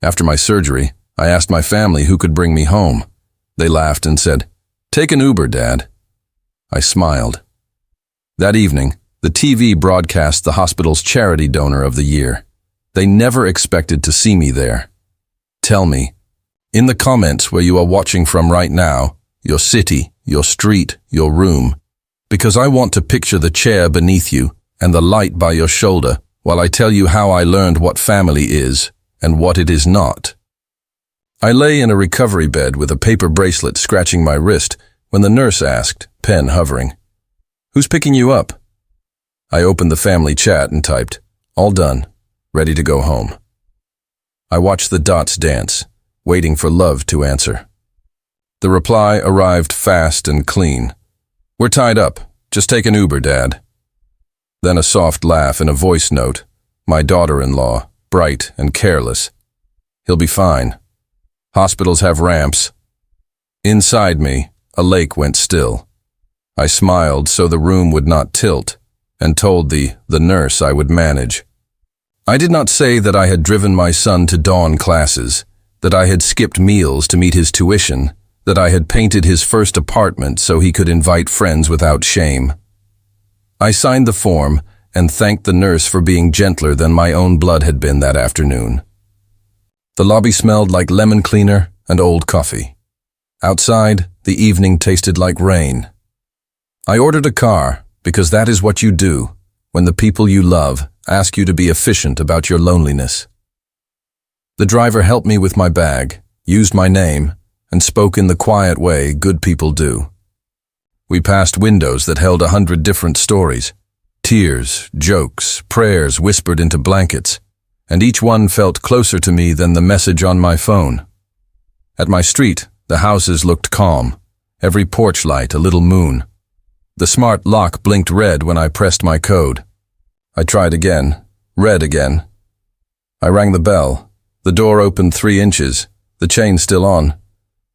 After my surgery, I asked my family who could bring me home. They laughed and said, "Take an Uber, Dad." I smiled. That evening, the TV broadcast the hospital's charity donor of the year. They never expected to see me there. Tell me, in the comments where you are watching from right now, your city, your street, your room, because I want to picture the chair beneath you and the light by your shoulder while I tell you how I learned what family is and what it is not. I lay in a recovery bed with a paper bracelet scratching my wrist when the nurse asked, pen hovering, "Who's picking you up?" I opened the family chat and typed, "All done, ready to go home." I watched the dots dance, waiting for love to answer. The reply arrived fast and clean. "We're tied up. Just take an Uber, Dad." Then a soft laugh and a voice note. My daughter-in-law, bright and careless. "He'll be fine. Hospitals have ramps." Inside me, a lake went still. I smiled so the room would not tilt and told the nurse I would manage. I did not say that I had driven my son to dawn classes, that I had skipped meals to meet his tuition, that I had painted his first apartment so he could invite friends without shame. I signed the form and thanked the nurse for being gentler than my own blood had been that afternoon. The lobby smelled like lemon cleaner and old coffee. Outside, the evening tasted like rain. I ordered a car because that is what you do when the people you love ask you to be efficient about your loneliness. The driver helped me with my bag, used my name, and spoke in the quiet way good people do. We passed windows that held 100 different stories, tears, jokes, prayers whispered into blankets, and each one felt closer to me than the message on my phone. At my street, the houses looked calm, every porch light a little moon. The smart lock blinked red when I pressed my code. I tried again, red again. I rang the bell. The door opened 3 inches, the chain still on.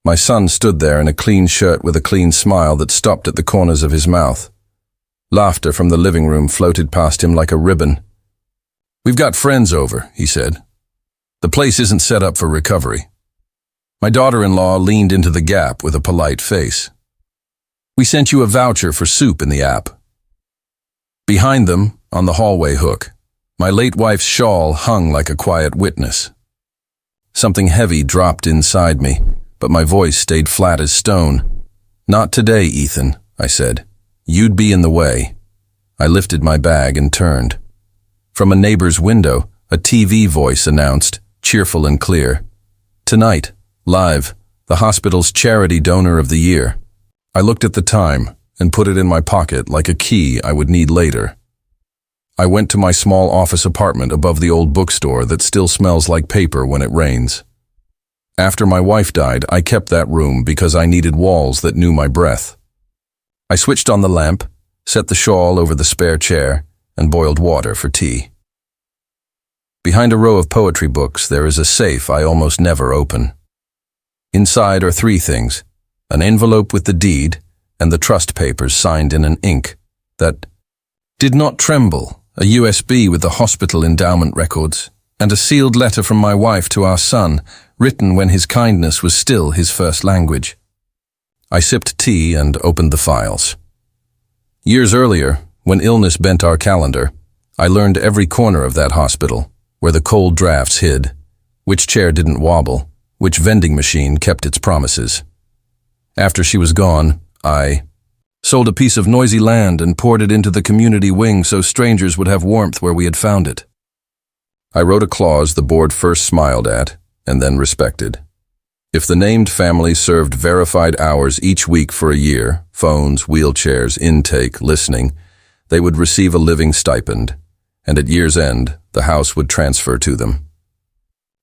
My son stood there in a clean shirt with a clean smile that stopped at the corners of his mouth. Laughter from the living room floated past him like a ribbon. "We've got friends over," he said. "The place isn't set up for recovery." My daughter-in-law leaned into the gap with a polite face. "We sent you a voucher for soup in the app." Behind them, on the hallway hook, my late wife's shawl hung like a quiet witness. Something heavy dropped inside me, but my voice stayed flat as stone. "Not today, Ethan," I said. "You'd be in the way." I lifted my bag and turned. From a neighbor's window, a TV voice announced, cheerful and clear, "Tonight, live, the hospital's charity donor of the year." I looked at the time and put it in my pocket like a key I would need later. I went to my small office apartment above the old bookstore that still smells like paper when it rains. After my wife died, I kept that room because I needed walls that knew my breath. I switched on the lamp, set the shawl over the spare chair, and boiled water for tea. Behind a row of poetry books, there is a safe I almost never open. Inside are 3 things: an envelope with the deed and the trust papers signed in an ink that did not tremble, a USB with the hospital endowment records, and a sealed letter from my wife to our son, written when his kindness was still his first language. I sipped tea and opened the files. Years earlier, when illness bent our calendar, I learned every corner of that hospital, where the cold drafts hid, which chair didn't wobble, which vending machine kept its promises. After she was gone, I sold a piece of noisy land and poured it into the community wing so strangers would have warmth where we had found it. I wrote a clause the board first smiled at and then respected. If the named family served verified hours each week for a year, phones, wheelchairs, intake, listening, they would receive a living stipend, and at year's end, the house would transfer to them.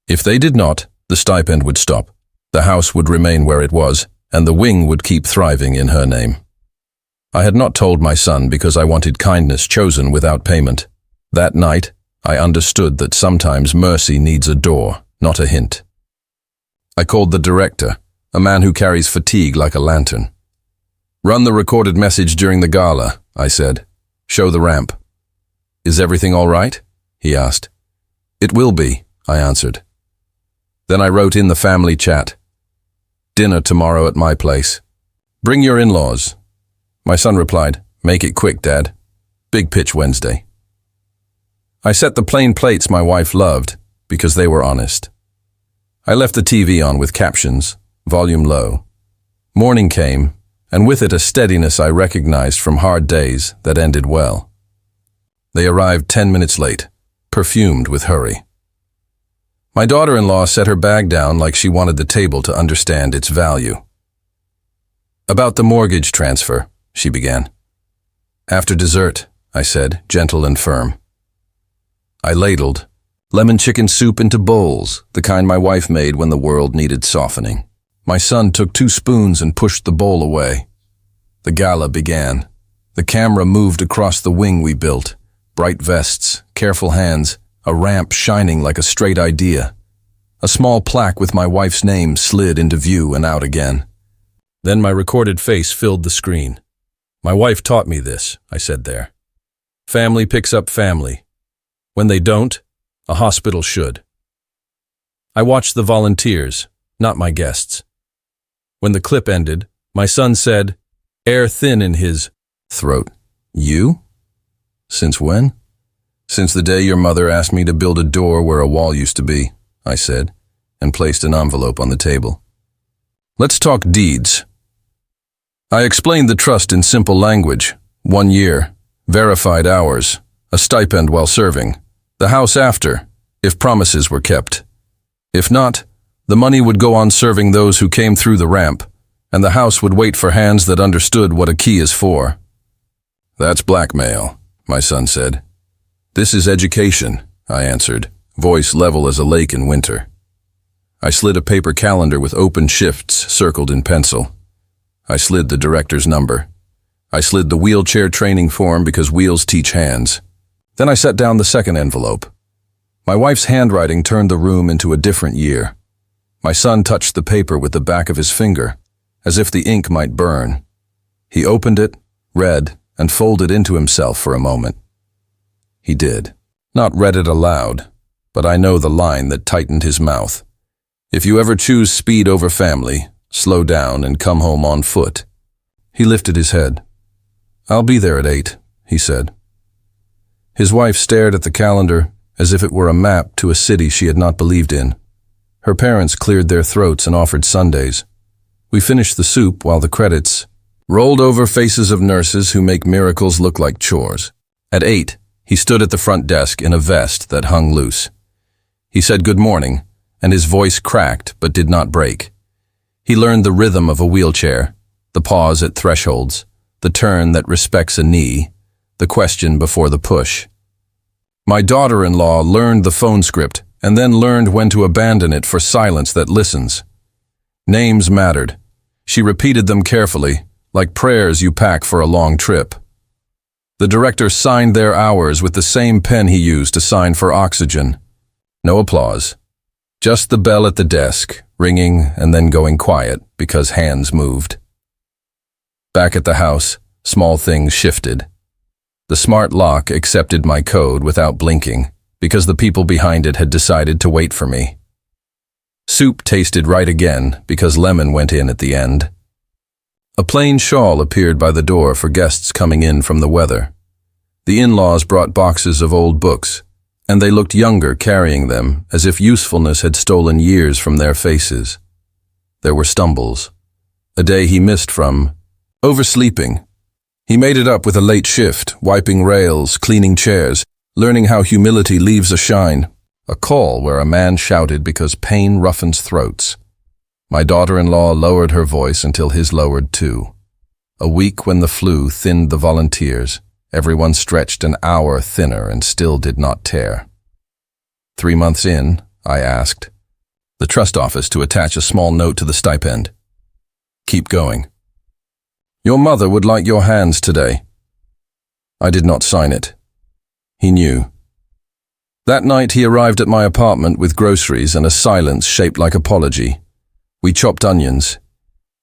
If they did not, the stipend would stop, the house would remain where it was, and the wing would keep thriving in her name. I had not told my son because I wanted kindness chosen without payment. That night, I understood that sometimes mercy needs a door, not a hint. I called the director, a man who carries fatigue like a lantern. "Run the recorded message during the gala," I said. "Show the ramp." "Is everything all right?" he asked. "It will be," I answered. Then I wrote in the family chat, "Dinner tomorrow at my place. Bring your in-laws." My son replied, "Make it quick, Dad. Big pitch Wednesday." I set the plain plates my wife loved because they were honest. I left the TV on with captions, volume low. Morning came, and with it a steadiness I recognized from hard days that ended well. They arrived 10 minutes late, perfumed with hurry. My daughter-in-law set her bag down like she wanted the table to understand its value. "About the mortgage transfer," she began. "After dessert," I said, gentle and firm. I ladled lemon chicken soup into bowls, the kind my wife made when the world needed softening. My son took 2 spoons and pushed the bowl away. The gala began. The camera moved across the wing we built. Bright vests, careful hands, a ramp shining like a straight idea. A small plaque with my wife's name slid into view and out again. Then my recorded face filled the screen. "My wife taught me this," I said there. "Family picks up family. When they don't, a hospital should." I watched the volunteers, not my guests. When the clip ended, my son said, air thin in his throat, "You? Since when?" "Since the day your mother asked me to build a door where a wall used to be," I said, and placed an envelope on the table. "Let's talk deeds." I explained the trust in simple language. 1 year, verified hours, a stipend while serving, the house after, if promises were kept. If not, the money would go on serving those who came through the ramp, and the house would wait for hands that understood what a key is for. "That's blackmail," my son said. "This is education," I answered, voice level as a lake in winter. I slid a paper calendar with open shifts circled in pencil. I slid the director's number. I slid the wheelchair training form because wheels teach hands. Then I set down the second envelope. My wife's handwriting turned the room into a different year. My son touched the paper with the back of his finger, as if the ink might burn. He opened it, read, and folded into himself for a moment. He did. Not read it aloud, but I know the line that tightened his mouth. "If you ever choose speed over family, slow down and come home on foot." He lifted his head. "I'll be there at 8, he said. His wife stared at the calendar as if it were a map to a city she had not believed in. Her parents cleared their throats and offered sundaes. We finished the soup while the credits rolled over faces of nurses who make miracles look like chores. At 8, he stood at the front desk in a vest that hung loose. He said good morning, and his voice cracked but did not break. He learned the rhythm of a wheelchair, the pause at thresholds, the turn that respects a knee, the question before the push. My daughter-in-law learned the phone script and then learned when to abandon it for silence that listens. Names mattered. She repeated them carefully, like prayers you pack for a long trip. The director signed their hours with the same pen he used to sign for oxygen. No applause. Just the bell at the desk, ringing and then going quiet because hands moved. Back at the house, small things shifted. The smart lock accepted my code without blinking because the people behind it had decided to wait for me. Soup tasted right again because lemon went in at the end. A plain shawl appeared by the door for guests coming in from the weather. The in-laws brought boxes of old books, and they looked younger carrying them as if usefulness had stolen years from their faces. There were stumbles. A day he missed from oversleeping. He made it up with a late shift, wiping rails, cleaning chairs, learning how humility leaves a shine. A call where a man shouted because pain roughens throats. My daughter-in-law lowered her voice until his lowered too. A week when the flu thinned the volunteers, everyone stretched an hour thinner and still did not tear. 3 months in, I asked the trust office to attach a small note to the stipend. Keep going. Your mother would like your hands today. I did not sign it. He knew. That night he arrived at my apartment with groceries and a silence shaped like apology. We chopped onions.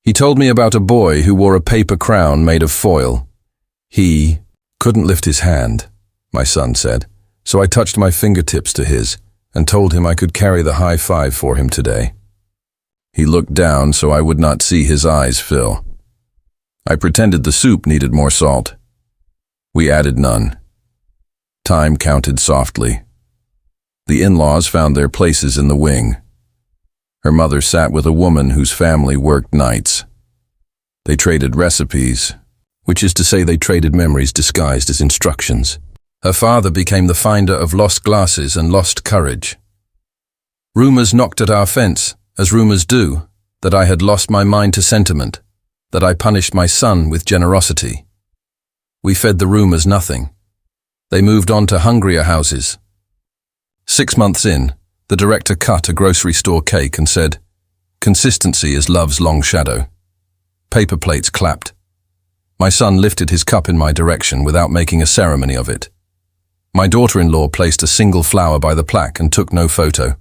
He told me about a boy who wore a paper crown made of foil. He couldn't lift his hand, my son said, so I touched my fingertips to his, and told him I could carry the high five for him today. He looked down so I would not see his eyes fill. I pretended the soup needed more salt. We added none. Time counted softly. The in-laws found their places in the wing. Her mother sat with a woman whose family worked nights. They traded recipes, which is to say they traded memories disguised as instructions. Her father became the finder of lost glasses and lost courage. Rumors knocked at our fence, as rumors do, that I had lost my mind to sentiment, that I punished my son with generosity. We fed the rumors nothing. They moved on to hungrier houses. 6 months in, the director cut a grocery store cake and said, "Consistency is love's long shadow." Paper plates clapped. My son lifted his cup in my direction without making a ceremony of it. My daughter-in-law placed a single flower by the plaque and took no photo.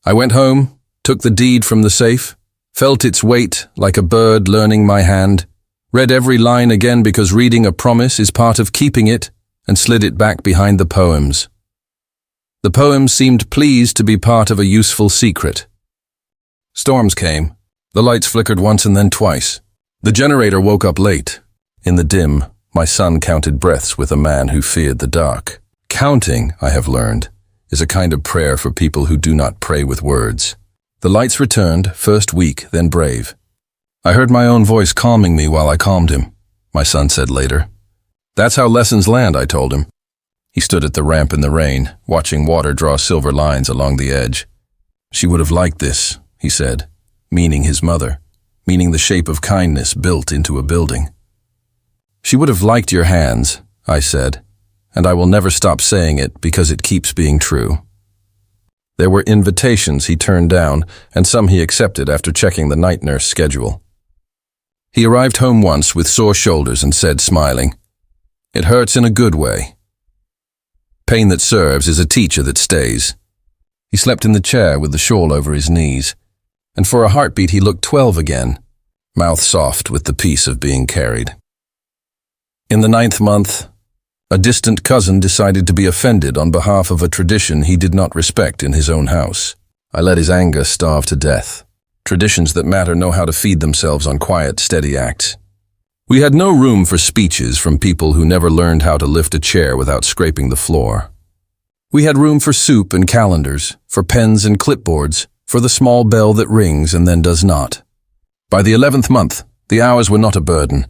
I went home, took the deed from the safe, felt its weight like a bird learning my hand, read every line again because reading a promise is part of keeping it, and slid it back behind the poems. The poems seemed pleased to be part of a useful secret. Storms came. The lights flickered once and then twice. The generator woke up late. In the dim, my son counted breaths with a man who feared the dark. Counting, I have learned, is a kind of prayer for people who do not pray with words. The lights returned, first weak, then brave. I heard my own voice calming me while I calmed him, my son said later. That's how lessons land, I told him. He stood at the ramp in the rain, watching water draw silver lines along the edge. She would have liked this, he said, meaning his mother, meaning the shape of kindness built into a building. She would have liked your hands, I said, and I will never stop saying it because it keeps being true. There were invitations he turned down, and some he accepted after checking the night nurse schedule. He arrived home once with sore shoulders and said, smiling, "It hurts in a good way. Pain that serves is a teacher that stays." He slept in the chair with the shawl over his knees, and for a heartbeat he looked 12 again, mouth soft with the peace of being carried. In the 9th month, a distant cousin decided to be offended on behalf of a tradition he did not respect in his own house. I let his anger starve to death. Traditions that matter know how to feed themselves on quiet, steady acts. We had no room for speeches from people who never learned how to lift a chair without scraping the floor. We had room for soup and calendars, for pens and clipboards, for the small bell that rings and then does not. By the 11th month, the hours were not a burden.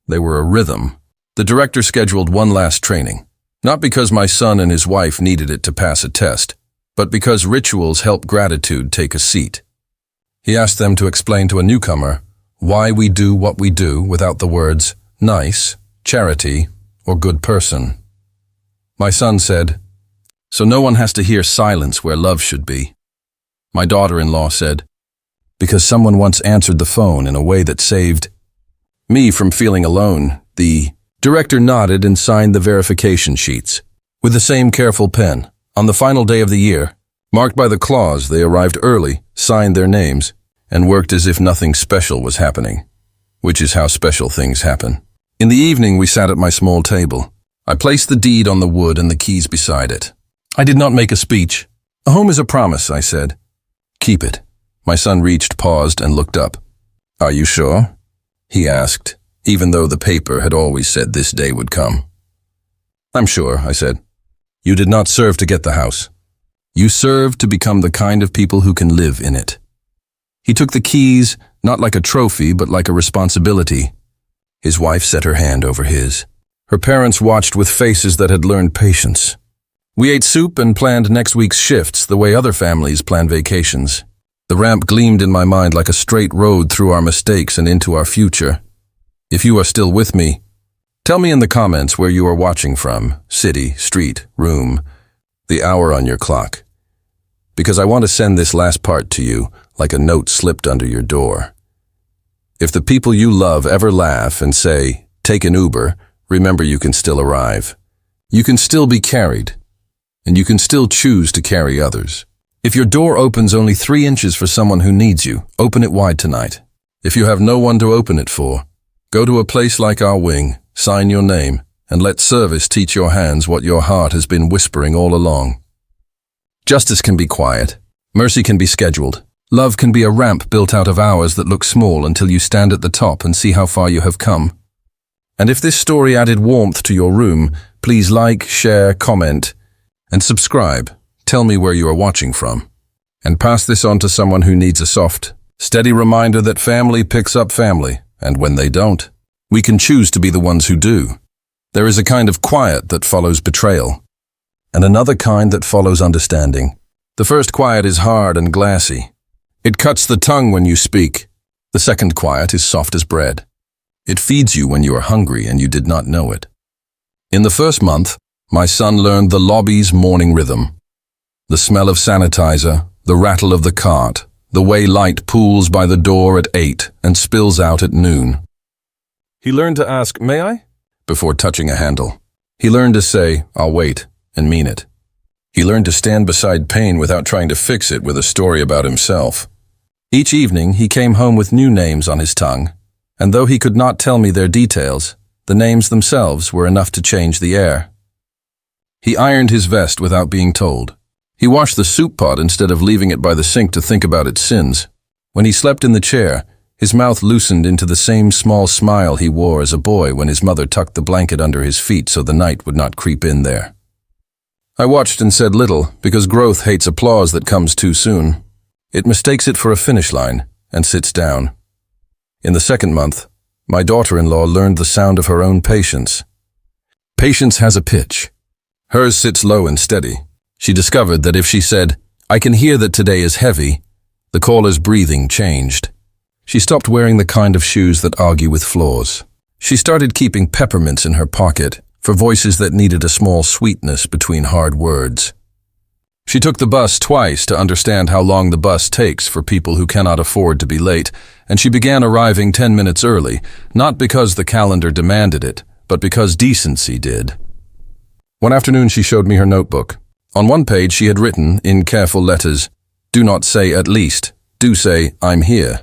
They were a rhythm. The director scheduled one last training, not because my son and his wife needed it to pass a test, but because rituals help gratitude take a seat. He asked them to explain to a newcomer why we do what we do without the words nice, charity, or good person. My son said, "So no one has to hear silence where love should be." My daughter-in-law said, "Because someone once answered the phone in a way that saved me from feeling alone." The director nodded and signed the verification sheets. With the same careful pen, on the final day of the year, marked by the clause they arrived early, signed their names, and worked as if nothing special was happening, which is how special things happen. In the evening, we sat at my small table. I placed the deed on the wood and the keys beside it. I did not make a speech. "A home is a promise," I said. "Keep it." My son reached, paused, and looked up. "Are you sure?" he asked, even though the paper had always said this day would come. "I'm sure," I said. "You did not serve to get the house. You served to become the kind of people who can live in it." He took the keys, not like a trophy, but like a responsibility. His wife set her hand over his. Her parents watched with faces that had learned patience. We ate soup and planned next week's shifts the way other families plan vacations. The ramp gleamed in my mind like a straight road through our mistakes and into our future. If you are still with me, tell me in the comments where you are watching from, city, street, room, the hour on your clock. Because I want to send this last part to you like a note slipped under your door. If the people you love ever laugh and say, "Take an Uber," remember you can still arrive. You can still be carried, and you can still choose to carry others. If your door opens only 3 inches for someone who needs you, open it wide tonight. If you have no one to open it for, go to a place like our wing, sign your name, and let service teach your hands what your heart has been whispering all along. Justice can be quiet. Mercy can be scheduled. Love can be a ramp built out of hours that look small until you stand at the top and see how far you have come. And if this story added warmth to your room, please like, share, comment, and subscribe. Tell me where you are watching from. And pass this on to someone who needs a soft, steady reminder that family picks up family, and when they don't, we can choose to be the ones who do. There is a kind of quiet that follows betrayal, and another kind that follows understanding. The first quiet is hard and glassy. It cuts the tongue when you speak. The second quiet is soft as bread. It feeds you when you are hungry and you did not know it. In the first month, my son learned the lobby's morning rhythm. The smell of sanitizer, the rattle of the cart, the way light pools by the door at 8 and spills out at noon. He learned to ask, "May I?" before touching a handle. He learned to say, "I'll wait," and mean it. He learned to stand beside pain without trying to fix it with a story about himself. Each evening, he came home with new names on his tongue, and though he could not tell me their details, the names themselves were enough to change the air. He ironed his vest without being told. He washed the soup pot instead of leaving it by the sink to think about its sins. When he slept in the chair, his mouth loosened into the same small smile he wore as a boy when his mother tucked the blanket under his feet so the night would not creep in there. I watched and said little, because growth hates applause that comes too soon. It mistakes it for a finish line and sits down. In the second month, my daughter-in-law learned the sound of her own patience. Patience has a pitch. Hers sits low and steady. She discovered that if she said, "I can hear that today is heavy," the caller's breathing changed. She stopped wearing the kind of shoes that argue with flaws. She started keeping peppermints in her pocket for voices that needed a small sweetness between hard words. She took the bus twice to understand how long the bus takes for people who cannot afford to be late, and she began arriving 10 minutes early, not because the calendar demanded it, but because decency did. One afternoon she showed me her notebook. On one page she had written, in careful letters, "Do not say at least, do say I'm here."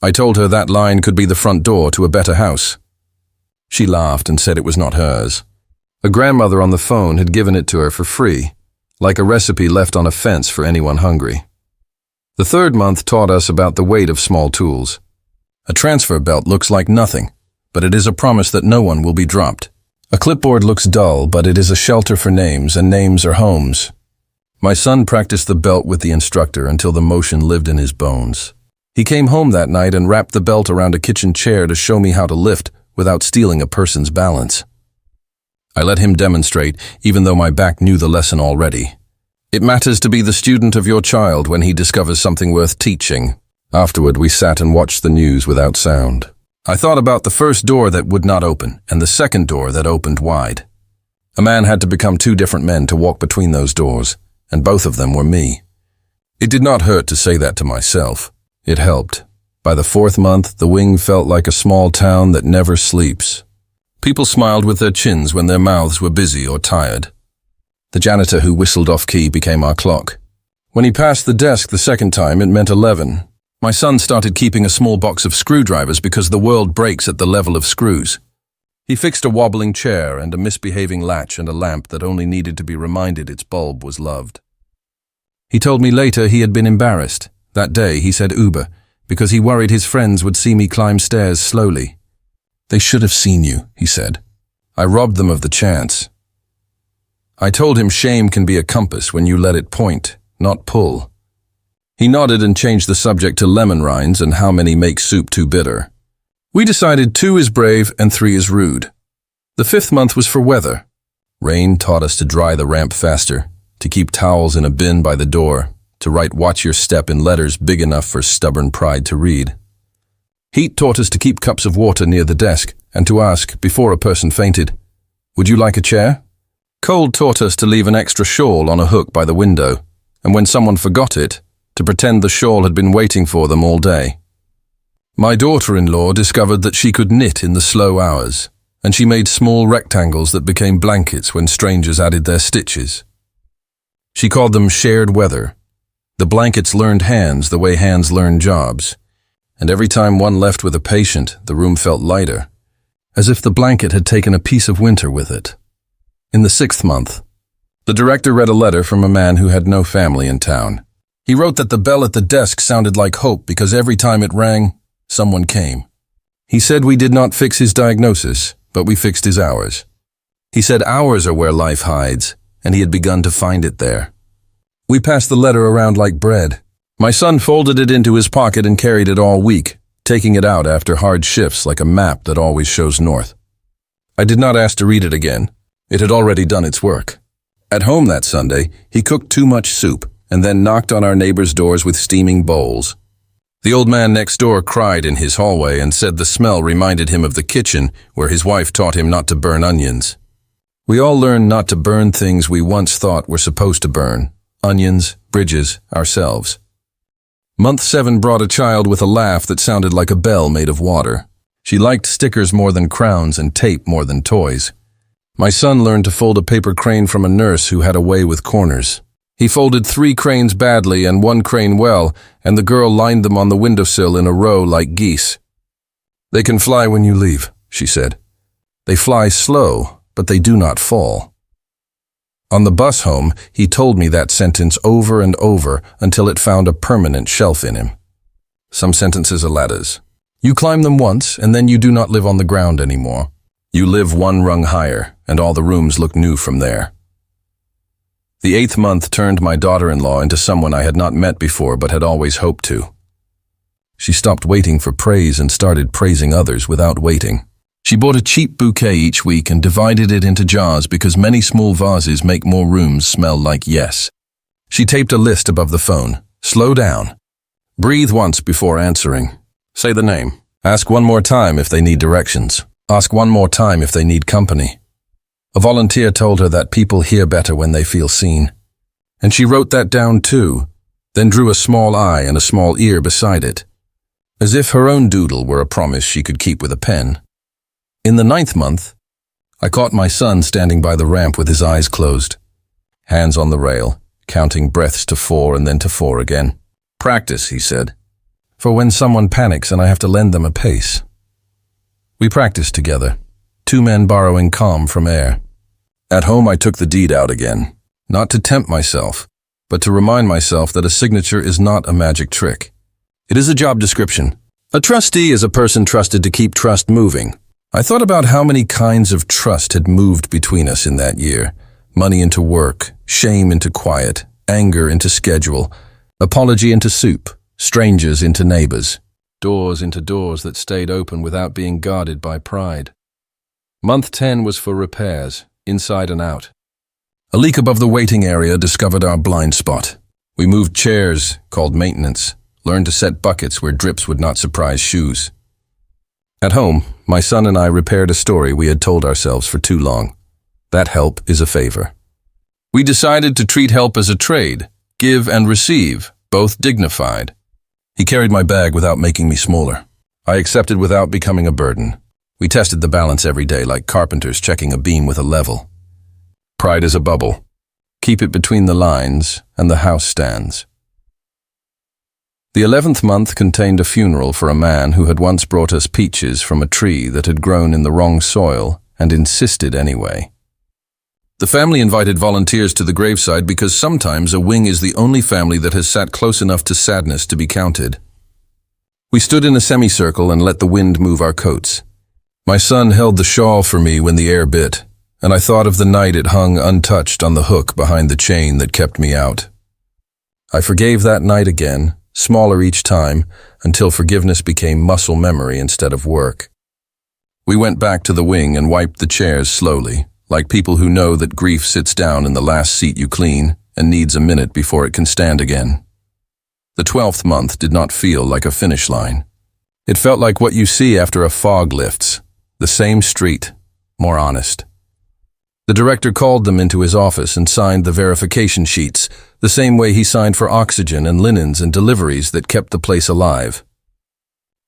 I told her that line could be the front door to a better house. She laughed and said it was not hers. A grandmother on the phone had given it to her for free, like a recipe left on a fence for anyone hungry. The third month taught us about the weight of small tools. A transfer belt looks like nothing, but it is a promise that no one will be dropped. A clipboard looks dull, but it is a shelter for names, and names are homes. My son practiced the belt with the instructor until the motion lived in his bones. He came home that night and wrapped the belt around a kitchen chair to show me how to lift without stealing a person's balance. I let him demonstrate, even though my back knew the lesson already. It matters to be the student of your child when he discovers something worth teaching. Afterward, we sat and watched the news without sound. I thought about the first door that would not open and the second door that opened wide. A man had to become two different men to walk between those doors, and both of them were me. It did not hurt to say that to myself. It helped. By the fourth month, the wing felt like a small town that never sleeps. People smiled with their chins when their mouths were busy or tired. The janitor who whistled off-key became our clock. When he passed the desk the second time, it meant 11. My son started keeping a small box of screwdrivers because the world breaks at the level of screws. He fixed a wobbling chair and a misbehaving latch and a lamp that only needed to be reminded its bulb was loved. He told me later he had been embarrassed. That day he said Uber, because he worried his friends would see me climb stairs slowly. "They should have seen you," he said. I robbed them of the chance. I told him shame can be a compass when you let it point, not pull. He nodded and changed the subject to lemon rinds and how many make soup too bitter. We decided 2 is brave and 3 is rude. The 5th month was for weather. Rain taught us to dry the ramp faster, to keep towels in a bin by the door, to write "watch your step" in letters big enough for stubborn pride to read. Heat taught us to keep cups of water near the desk and to ask, before a person fainted, "Would you like a chair?" Cold taught us to leave an extra shawl on a hook by the window, and when someone forgot it, to pretend the shawl had been waiting for them all day. My daughter-in-law discovered that she could knit in the slow hours, and she made small rectangles that became blankets when strangers added their stitches. She called them shared weather. The blankets learned hands the way hands learn jobs, and every time one left with a patient, the room felt lighter, as if the blanket had taken a piece of winter with it. In the 6th month, The director read a letter from a man who had no family in town. He wrote that the bell at the desk sounded like hope because every time it rang, someone came. He said we did not fix his diagnosis, but we fixed his hours. He said hours are where life hides, and he had begun to find it there. We passed the letter around like bread. My son folded it into his pocket and carried it all week, taking it out after hard shifts like a map that always shows north. I did not ask to read it again. It had already done its work. At home that Sunday, he cooked too much soup and then knocked on our neighbors' doors with steaming bowls. The old man next door cried in his hallway and said the smell reminded him of the kitchen where his wife taught him not to burn onions. We all learned not to burn things we once thought were supposed to burn: onions, bridges, ourselves. Month 7 brought a child with a laugh that sounded like a bell made of water. She liked stickers more than crowns and tape more than toys. My son learned to fold a paper crane from a nurse who had a way with corners. He folded 3 cranes badly and 1 crane well, and the girl lined them on the windowsill in a row like geese. "They can fly when you leave," she said. "They fly slow, but they do not fall." On the bus home, he told me that sentence over and over until it found a permanent shelf in him. Some sentences are ladders. You climb them once, and then you do not live on the ground anymore. You live 1 rung higher, and all the rooms look new from there. The 8th month turned my daughter-in-law into someone I had not met before but had always hoped to. She stopped waiting for praise and started praising others without waiting. She bought a cheap bouquet each week and divided it into jars because many small vases make more rooms smell like yes. She taped a list above the phone. Slow down. Breathe once before answering. Say the name. Ask one more time if they need directions. Ask one more time if they need company. A volunteer told her that people hear better when they feel seen. And she wrote that down too, then drew a small eye and a small ear beside it, as if her own doodle were a promise she could keep with a pen. In the 9th month, I caught my son standing by the ramp with his eyes closed, hands on the rail, counting breaths to 4 and then to 4 again. "Practice," he said, "for when someone panics and I have to lend them a pace." We practiced together, 2 men borrowing calm from air. At home I took the deed out again, not to tempt myself, but to remind myself that a signature is not a magic trick. It is a job description. A trustee is a person trusted to keep trust moving. I thought about how many kinds of trust had moved between us in that year. Money into work, shame into quiet, anger into schedule, apology into soup, strangers into neighbors, doors into doors that stayed open without being guarded by pride. Month 10 was for repairs, inside and out. A leak above the waiting area discovered our blind spot. We moved chairs, called maintenance, learned to set buckets where drips would not surprise shoes. At home, my son and I repaired a story we had told ourselves for too long. That help is a favor. We decided to treat help as a trade, give and receive, both dignified. He carried my bag without making me smaller. I accepted without becoming a burden. We tested the balance every day like carpenters checking a beam with a level. Pride is a bubble. Keep it between the lines, and the house stands. The 11th month contained a funeral for a man who had once brought us peaches from a tree that had grown in the wrong soil and insisted anyway. The family invited volunteers to the graveside because sometimes a wing is the only family that has sat close enough to sadness to be counted. We stood in a semicircle and let the wind move our coats. My son held the shawl for me when the air bit, and I thought of the night it hung untouched on the hook behind the chain that kept me out. I forgave that night again, smaller each time, until forgiveness became muscle memory instead of work. We went back to the wing and wiped the chairs slowly, like people who know that grief sits down in the last seat you clean and needs a minute before it can stand again. The 12th month did not feel like a finish line. It felt like what you see after a fog lifts, the same street, more honest. The director called them into his office and signed the verification sheets, the same way he signed for oxygen and linens and deliveries that kept the place alive.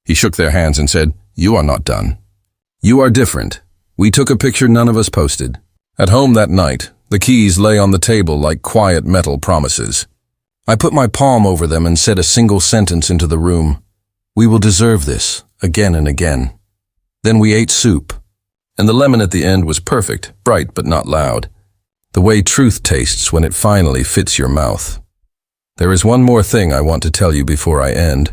He shook their hands and said, "You are not done. You are different. We took a picture none of us posted." At home that night, the keys lay on the table like quiet metal promises. I put my palm over them and said a single sentence into the room. "We will deserve this, again and again." Then we ate soup, and the lemon at the end was perfect, bright but not loud. The way truth tastes when it finally fits your mouth. There is one more thing I want to tell you before I end,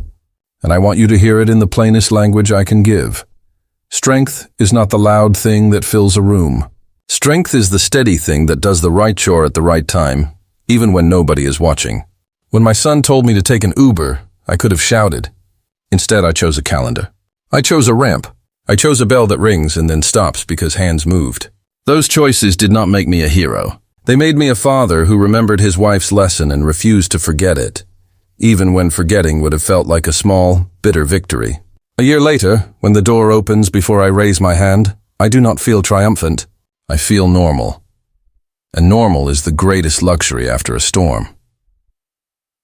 and I want you to hear it in the plainest language I can give. Strength is not the loud thing that fills a room. Strength is the steady thing that does the right chore at the right time, even when nobody is watching. When my son told me to take an Uber, I could have shouted. Instead, I chose a calendar. I chose a ramp. I chose a bell that rings and then stops because hands moved. Those choices did not make me a hero. They made me a father who remembered his wife's lesson and refused to forget it, even when forgetting would have felt like a small, bitter victory. A year later, when the door opens before I raise my hand, I do not feel triumphant. I feel normal. And normal is the greatest luxury after a storm.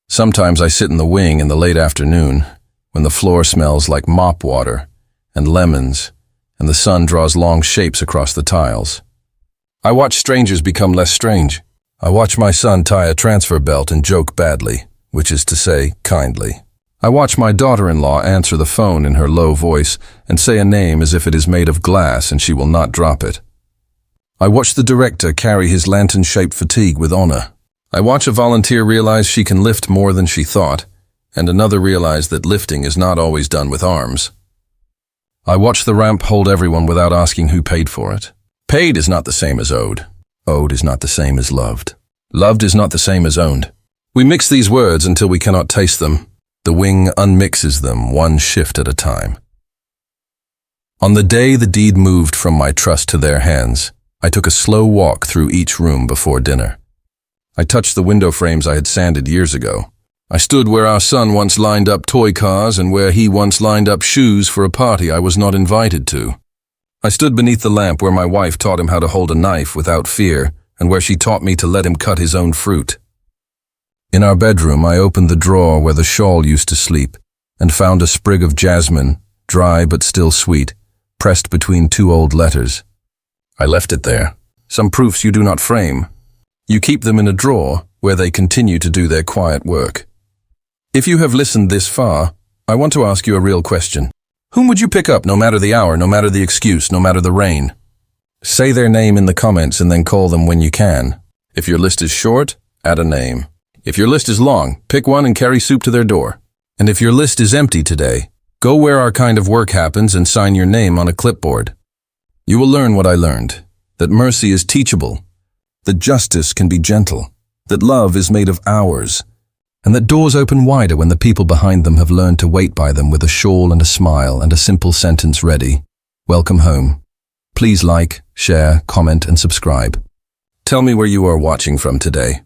Sometimes I sit in the wing in the late afternoon, when the floor smells like mop water and lemons, and the sun draws long shapes across the tiles. I watch strangers become less strange. I watch my son tie a transfer belt and joke badly, which is to say, kindly. I watch my daughter-in-law answer the phone in her low voice and say a name as if it is made of glass and she will not drop it. I watch the director carry his lantern-shaped fatigue with honor. I watch a volunteer realize she can lift more than she thought, and another realize that lifting is not always done with arms. I watch the ramp hold everyone without asking who paid for it. Paid is not the same as owed. Owed is not the same as loved. Loved is not the same as owned. We mix these words until we cannot taste them. The wing unmixes them one shift at a time. On the day the deed moved from my trust to their hands, I took a slow walk through each room before dinner. I touched the window frames I had sanded years ago. I stood where our son once lined up toy cars and where he once lined up shoes for a party I was not invited to. I stood beneath the lamp where my wife taught him how to hold a knife without fear and where she taught me to let him cut his own fruit. In our bedroom, I opened the drawer where the shawl used to sleep and found a sprig of jasmine, dry but still sweet, pressed between two old letters. I left it there. Some proofs you do not frame. You keep them in a drawer where they continue to do their quiet work. If you have listened this far, I want to ask you a real question. Whom would you pick up no matter the hour, no matter the excuse, no matter the rain? Say their name in the comments and then call them when you can. If your list is short, add a name. If your list is long, pick one and carry soup to their door. And if your list is empty today, go where our kind of work happens and sign your name on a clipboard. You will learn what I learned, that mercy is teachable, that justice can be gentle, that love is made of hours, and that doors open wider when the people behind them have learned to wait by them with a shawl and a smile and a simple sentence ready. Welcome home. Please like, share, comment, and subscribe. Tell me where you are watching from today.